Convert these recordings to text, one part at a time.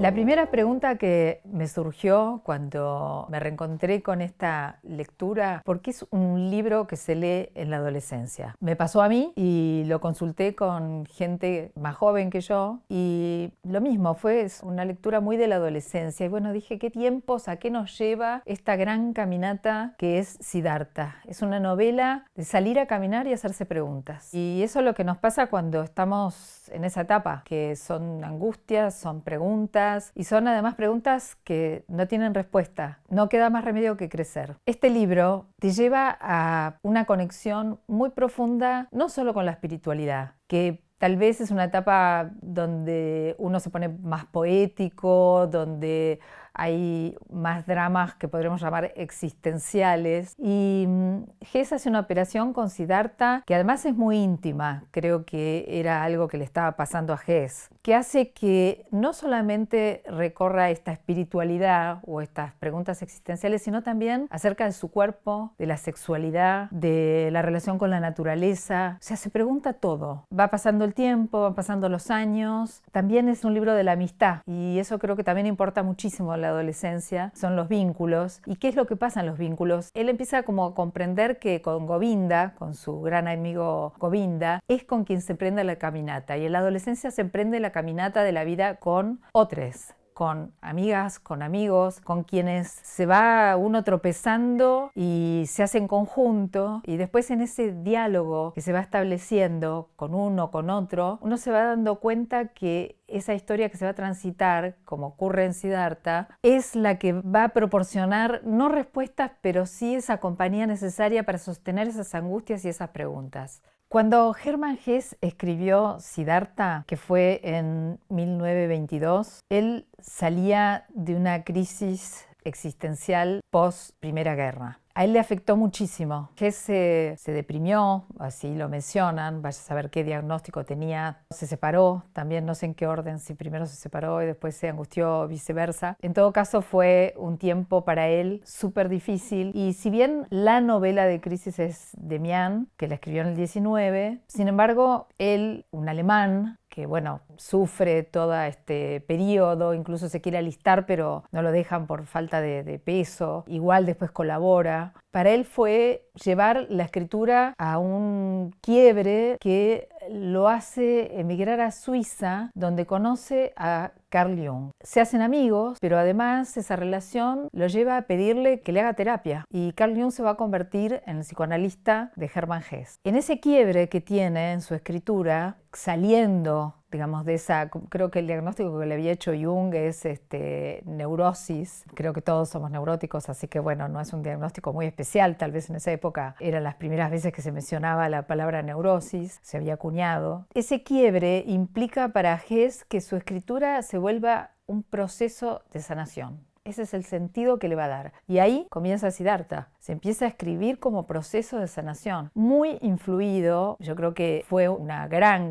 La primera pregunta que me surgió cuando me reencontré con esta lectura, porque es un libro que se lee en la adolescencia. Me pasó a mí y lo consulté con gente más joven que yo y lo mismo, fue una lectura muy de la adolescencia. Y bueno, dije, ¿qué tiempos, a qué nos lleva esta gran caminata que es Siddhartha? Es una novela de salir a caminar y hacerse preguntas. Y eso es lo que nos pasa cuando estamos en esa etapa, que son angustias, son preguntas, y son además preguntas que no tienen respuesta. No queda más remedio que crecer. Este libro te lleva a una conexión muy profunda, no solo con la espiritualidad, que tal vez es una etapa donde uno se pone más poético, donde hay más dramas que podríamos llamar existenciales. Y Hess hace una operación con Siddhartha que además es muy íntima, creo que era algo que le estaba pasando a Hess, que hace que no solamente recorra esta espiritualidad o estas preguntas existenciales, sino también acerca de su cuerpo, de la sexualidad, de la relación con la naturaleza. O sea, se pregunta todo. Va pasando el tiempo, van pasando los años. También es un libro de la amistad y eso creo que también importa muchísimo en la adolescencia, son los vínculos. ¿Y qué es lo que pasa en los vínculos? Él empieza como a comprender que con Govinda, con su gran amigo Govinda, es con quien se emprende la caminata, y en la adolescencia se emprende la caminata de la vida con otros, con amigas, con amigos, con quienes se va uno tropezando y se hace en conjunto, y después en ese diálogo que se va estableciendo con uno, con otro, uno se va dando cuenta que esa historia que se va a transitar, como ocurre en Siddhartha, es la que va a proporcionar no respuestas, pero sí esa compañía necesaria para sostener esas angustias y esas preguntas. Cuando Hermann Hesse escribió Siddhartha, que fue en 1922, él salía de una crisis existencial post Primera Guerra. A él le afectó muchísimo. Hesse se deprimió, así lo mencionan, vaya a saber qué diagnóstico tenía. Se separó, también no sé en qué orden, si primero se separó y después se angustió o viceversa. En todo caso fue un tiempo para él súper difícil, y si bien la novela de crisis es de Mian, que la escribió en el 19, sin embargo él, un alemán, que bueno, sufre todo este periodo, incluso se quiere alistar, pero no lo dejan por falta de peso, igual después colabora. Para él fue llevar la escritura a un quiebre que lo hace emigrar a Suiza, donde conoce a Carl Jung. Se hacen amigos, pero además esa relación lo lleva a pedirle que le haga terapia, y Carl Jung se va a convertir en el psicoanalista de Hermann Hesse. En ese quiebre que tiene en su escritura, saliendo, digamos, de esa, creo que el diagnóstico que le había hecho Jung es neurosis. Creo que todos somos neuróticos, así que bueno, no es un diagnóstico muy especial. Tal vez en esa época eran las primeras veces que se mencionaba la palabra neurosis, se había acuñado. Ese quiebre implica para Hesse que su escritura se vuelva un proceso de sanación. Ese es el sentido que le va a dar. Y ahí comienza Siddhartha. Se empieza a escribir como proceso de sanación. Muy influido, yo creo que fue una gran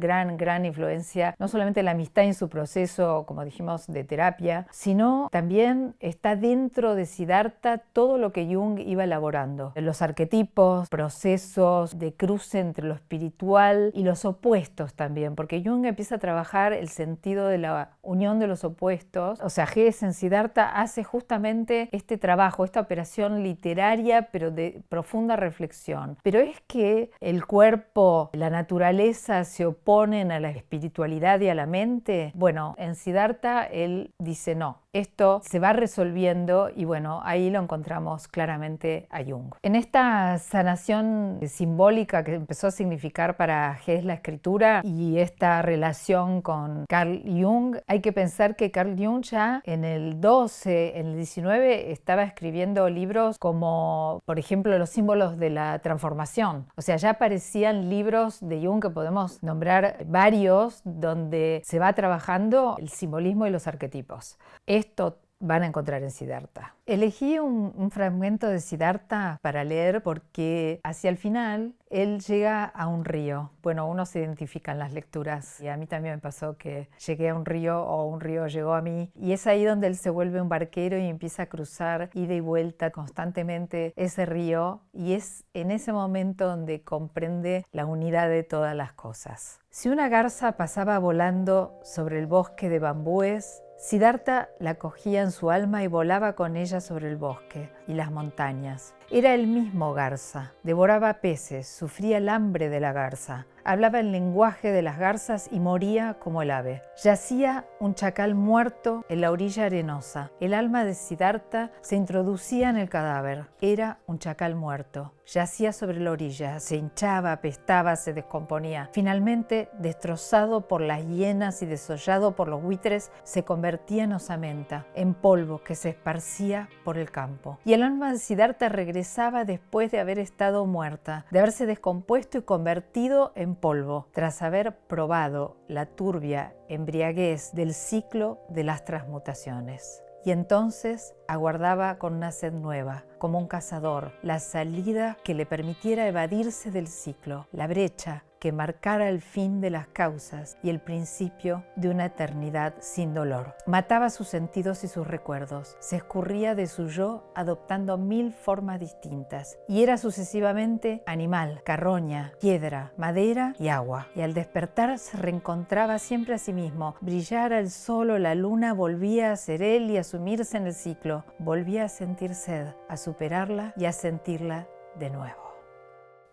influencia, no solamente la amistad en su proceso, como dijimos, de terapia, sino también está dentro de Siddhartha todo lo que Jung iba elaborando. Los arquetipos, procesos de cruce entre lo espiritual y los opuestos también, porque Jung empieza a trabajar el sentido de la unión de los opuestos. O sea, Hesse en Siddhartha hace justamente este trabajo, esta operación literaria, pero de profunda reflexión. Pero es que el cuerpo, la naturaleza se oponen a la espiritualidad y a la mente. Bueno, en Siddhartha él dice no. Esto se va resolviendo y bueno, ahí lo encontramos claramente a Jung. En esta sanación simbólica que empezó a significar para Hesse la escritura y esta relación con Carl Jung, hay que pensar que Carl Jung ya en el 12, en el 19 estaba escribiendo libros como, por ejemplo, los símbolos de la transformación. O sea, ya aparecían libros de Jung que podemos nombrar varios, donde se va trabajando el simbolismo y los arquetipos. Esto van a encontrar en Siddhartha. Elegí un fragmento de Siddhartha para leer porque hacia el final él llega a un río. Bueno, uno se identifica en las lecturas y a mí también me pasó que llegué a un río o un río llegó a mí, y es ahí donde él se vuelve un barquero y empieza a cruzar ida y vuelta constantemente ese río, y es en ese momento donde comprende la unidad de todas las cosas. Si una garza pasaba volando sobre el bosque de bambúes, Siddhartha la cogía en su alma y volaba con ella sobre el bosque y las montañas. Era el mismo garza, devoraba peces, sufría el hambre de la garza, hablaba el lenguaje de las garzas y moría como el ave. Yacía un chacal muerto en la orilla arenosa. El alma de Siddhartha se introducía en el cadáver. Era un chacal muerto. Yacía sobre la orilla, se hinchaba, apestaba, se descomponía. Finalmente, destrozado por las hienas y desollado por los buitres, se convertía en osamenta, en polvo que se esparcía por el campo. Y el alma de Siddhartha regresaba después de haber estado muerta, de haberse descompuesto y convertido en polvo, tras haber probado la turbia embriaguez del ciclo de las transmutaciones. Y entonces aguardaba con una sed nueva, como un cazador, la salida que le permitiera evadirse del ciclo, la brecha que marcara el fin de las causas y el principio de una eternidad sin dolor. Mataba sus sentidos y sus recuerdos, se escurría de su yo adoptando 1000 formas distintas y era sucesivamente animal, carroña, piedra, madera y agua. Y al despertar se reencontraba siempre a sí mismo. Brillara el sol o la luna, volvía a ser él y a sumirse en el ciclo. Volvía a sentir sed, a superarla y a sentirla de nuevo.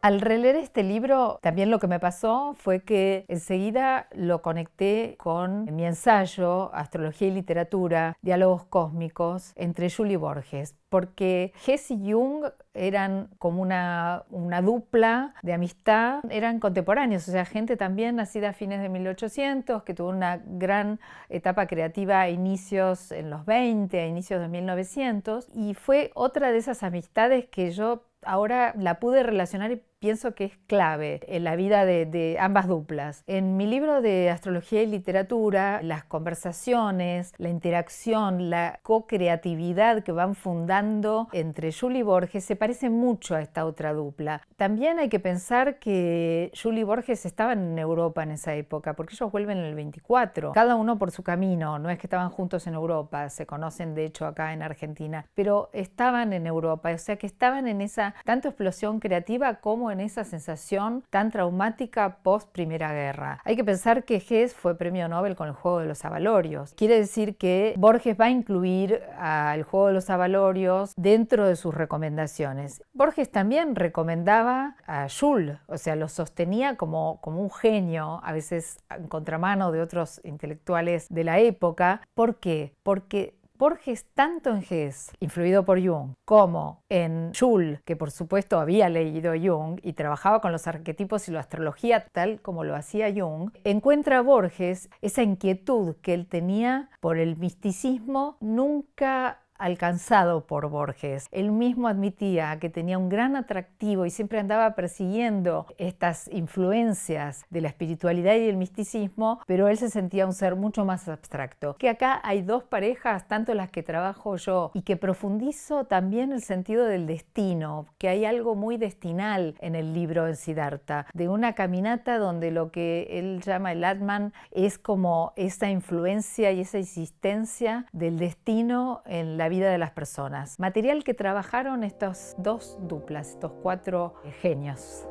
Al releer este libro, también lo que me pasó fue que enseguida lo conecté con mi ensayo, Astrología y Literatura, Diálogos Cósmicos, entre Julie Borges, porque Hess y Jung eran como una dupla de amistad, eran contemporáneos, o sea, gente también nacida a fines de 1800, que tuvo una gran etapa creativa a inicios en los 20, a inicios de 1900, y fue otra de esas amistades que yo ahora la pude relacionar y pienso que es clave en la vida de ambas duplas. En mi libro de Astrología y Literatura, las conversaciones, la interacción, la co-creatividad que van fundando entre Julie y Borges se parece mucho a esta otra dupla. También hay que pensar que Julie y Borges estaban en Europa en esa época, porque ellos vuelven en el 24, cada uno por su camino, no es que estaban juntos en Europa, se conocen de hecho acá en Argentina, pero estaban en Europa, o sea que estaban en esa tanto explosión creativa como en esa sensación tan traumática post Primera Guerra. Hay que pensar que Hess fue premio Nobel con el Juego de los Avalorios. Quiere decir que Borges va a incluir al Juego de los Avalorios dentro de sus recomendaciones. Borges también recomendaba a Jules, o sea, lo sostenía como un genio, a veces en contramano de otros intelectuales de la época. ¿Por qué? Porque Borges, tanto en Hess, influido por Jung, como en Jules, que por supuesto había leído Jung y trabajaba con los arquetipos y la astrología tal como lo hacía Jung, encuentra a Borges esa inquietud que él tenía por el misticismo nunca alcanzado por Borges. Él mismo admitía que tenía un gran atractivo y siempre andaba persiguiendo estas influencias de la espiritualidad y el misticismo, pero él se sentía un ser mucho más abstracto. Que acá hay dos parejas, tanto las que trabajo yo y que profundizo también el sentido del destino, que hay algo muy destinal en el libro en Siddhartha, de una caminata donde lo que él llama el Atman es como esa influencia y esa existencia del destino en la vida de las personas. Material que trabajaron estas dos duplas, estos 4 genios.